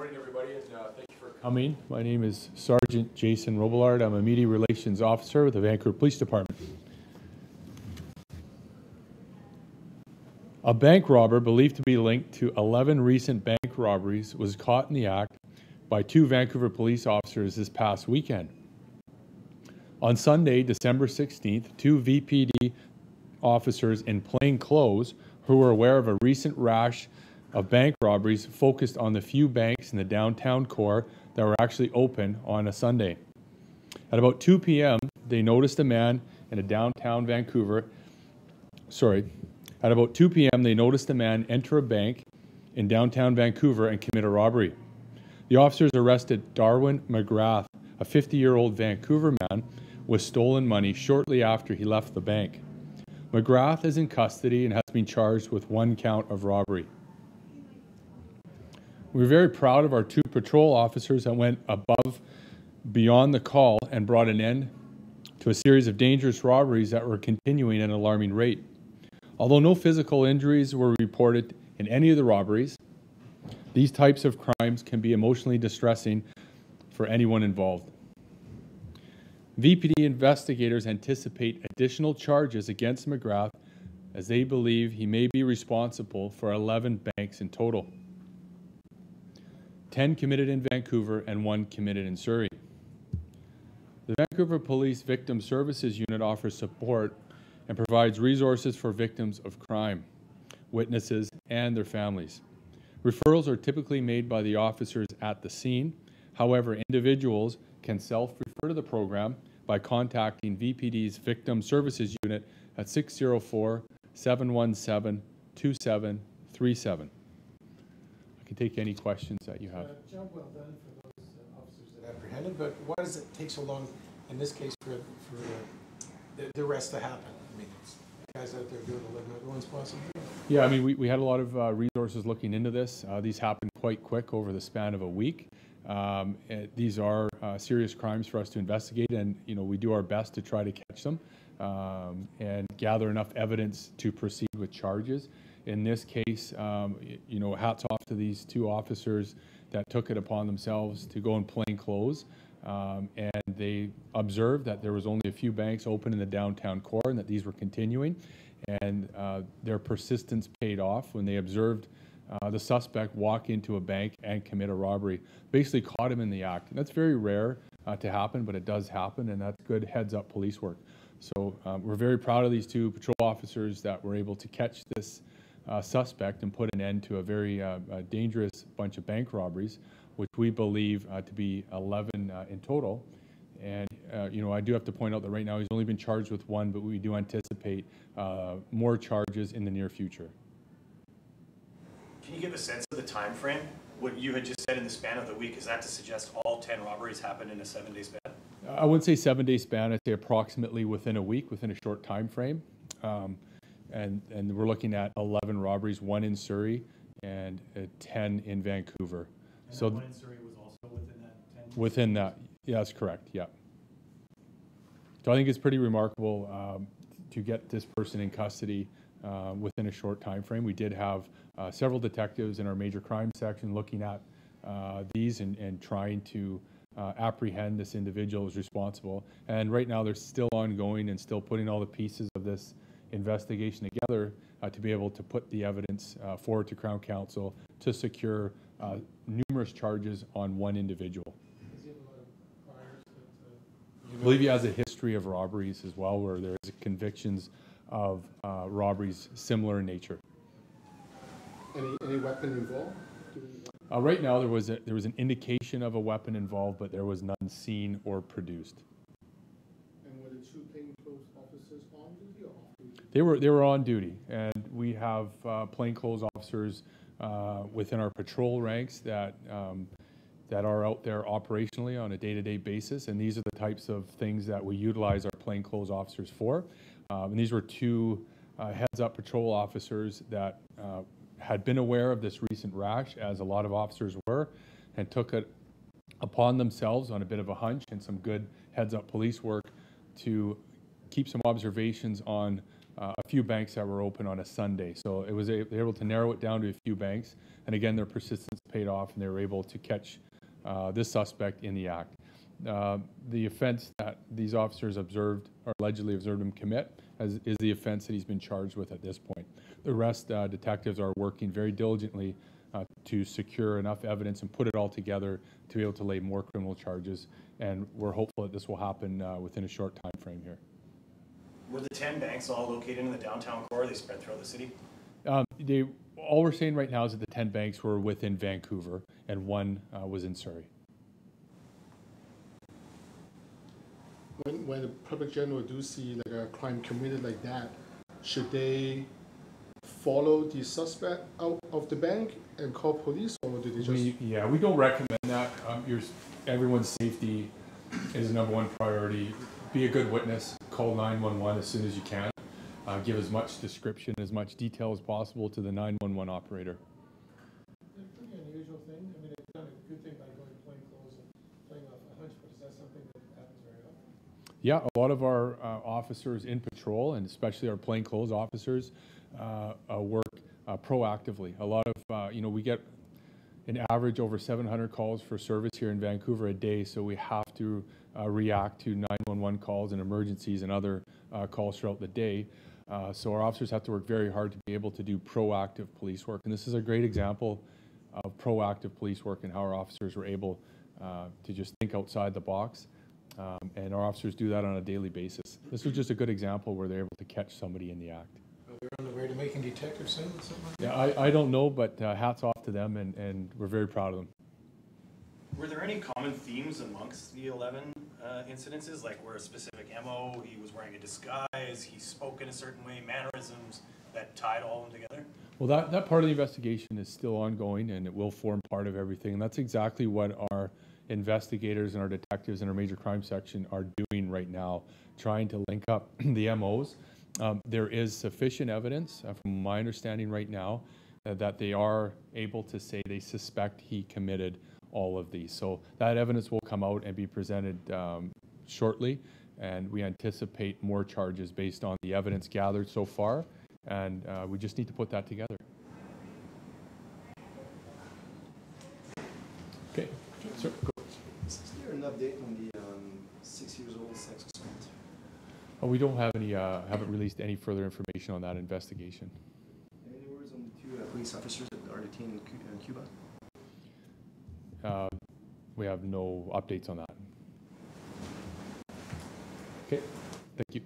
morning, everybody, and thank you for coming. My name is Sergeant Jason Robillard. I'm a Media Relations Officer with the Vancouver Police Department. A bank robber believed to be linked to 11 recent bank robberies was caught in the act by two Vancouver police officers this past weekend. On Sunday, December 16th, two VPD officers in plain clothes who were aware of a recent rash of bank robberies focused on the few banks in the downtown core that were actually open on a Sunday. At about 2 p.m., they noticed a man in a downtown Vancouver. At about 2 p.m., they noticed a man enter a bank in downtown Vancouver and commit a robbery. The officers arrested Darwin McGrath, a 50-year-old Vancouver man, with stolen money shortly after he left the bank. McGrath is in custody and has been charged with one count of robbery. We're very proud of our two patrol officers that went above beyond the call and brought an end to a series of dangerous robberies that were continuing at an alarming rate. Although no physical injuries were reported in any of the robberies, these types of crimes can be emotionally distressing for anyone involved. VPD investigators anticipate additional charges against McGrath as they believe he may be responsible for 11 banks in total. 10 committed in Vancouver and 1 committed in Surrey. The Vancouver Police Victim Services Unit offers support and provides resources for victims of crime, witnesses, and their families. Referrals are typically made by the officers at the scene. However, individuals can self-refer to the program by contacting VPD's Victim Services Unit at 604-717-2737. I can take any questions that you have. Job well done for those officers that apprehended, but why does it take so long in this case for the arrest to happen? I mean, it's guys out there doing the living everyone's possible. Yeah, I mean, we had a lot of resources looking into this. These happened quite quick over the span of a week. These are serious crimes for us to investigate, and we do our best to try to catch them and gather enough evidence to proceed with charges. In this case, hats off to these two officers that took it upon themselves to go in plain clothes, and they observed that there was only a few banks open in the downtown core and that these were continuing, and their persistence paid off when they observed the suspect walk into a bank and commit a robbery. Basically caught him in the act. And that's very rare to happen, but it does happen, and that's good heads-up police work. So we're very proud of these two patrol officers that were able to catch this suspect and put an end to a very dangerous bunch of bank robberies, which we believe to be 11 in total. And I do have to point out that right now he's only been charged with one, but we do anticipate more charges in the near future. Can you give a sense of the time frame? What you had just said in the span of the week, is that to suggest all 10 robberies happened in a 7-day span? I wouldn't say 7-day span. I'd say approximately within a week, within a short time frame. And we're looking at 11 robberies, 1 in Surrey and 10 in Vancouver. And so 1 in Surrey was also within that 10? Within that, yeah, that's correct, yeah. So I think it's pretty remarkable to get this person in custody within a short time frame. We did have several detectives in our major crime section looking at these and trying to apprehend this individual who's responsible. And right now they're still ongoing and still putting all the pieces of this investigation together to be able to put the evidence forward to Crown Counsel to secure numerous charges on one individual. Does he have a lot of priors that, I believe he has a history of robberies as well, where there's convictions of robberies similar in nature. any weapon involved? Right now there was an indication of a weapon involved, but there was none seen or produced. And were the two plainclothes officers on duty or off duty? They were on duty, and we have plainclothes officers within our patrol ranks that are out there operationally on a day-to-day basis, and these are the types of things that we utilize our plainclothes officers for. And these were two heads-up patrol officers that had been aware of this recent rash, as a lot of officers were, and took it upon themselves on a bit of a hunch and some good heads-up police work to keep some observations on a few banks that were open on a Sunday. So they were able to narrow it down to a few banks. And again, their persistence paid off, and they were able to catch this suspect in the act. The offense that these officers observed, or allegedly observed him commit, is the offense that he's been charged with at this point. The rest, detectives are working very diligently to secure enough evidence and put it all together to be able to lay more criminal charges. And we're hopeful that this will happen within a short time frame here. Were the 10 banks all located in the downtown core? Or are they spread throughout the city? All we're saying right now is that the 10 banks were within Vancouver, and one was in Surrey. When the public general do see like a crime committed like that, should they follow the suspect out of the bank and call police, or do they just? We don't recommend that. Everyone's safety is the #1 priority. Be a good witness. Call 911 as soon as you can. Give as much description, as much detail as possible to the 911 operator. It's a pretty unusual thing. I mean, they've done a good thing by going plain clothes and playing off a hunch, but is that something that happens very often? Yeah, a lot of our officers in patrol, and especially our plainclothes officers, work proactively. A lot of, we get an average over 700 calls for service here in Vancouver a day, so we have to react to 911 calls and emergencies and other calls throughout the day. So our officers have to work very hard to be able to do proactive police work. And this is a great example of proactive police work and how our officers were able to just think outside the box. And our officers do that on a daily basis. This was just a good example where they're able to catch somebody in the act. We're on the way to making detectives soon, something like that? Yeah, I don't know, but hats off to them, and we're very proud of them. Were there any common themes amongst the 11 incidences, like where a specific MO, he was wearing a disguise, he spoke in a certain way, mannerisms that tied all of them together? Well, that part of the investigation is still ongoing, and it will form part of everything. And that's exactly what our investigators and our detectives in our major crime section are doing right now, trying to link up the MOs. There is sufficient evidence, from my understanding right now, that they are able to say they suspect he committed all of these. So that evidence will come out and be presented shortly, and we anticipate more charges based on the evidence gathered so far, and we just need to put that together. Okay, sir. Is there an update on the 6-year-old sex assault? Oh, we don't have any, haven't released any further information on that investigation. Any words on the 2 police officers that are detained in Cuba? We have no updates on that. Okay, thank you.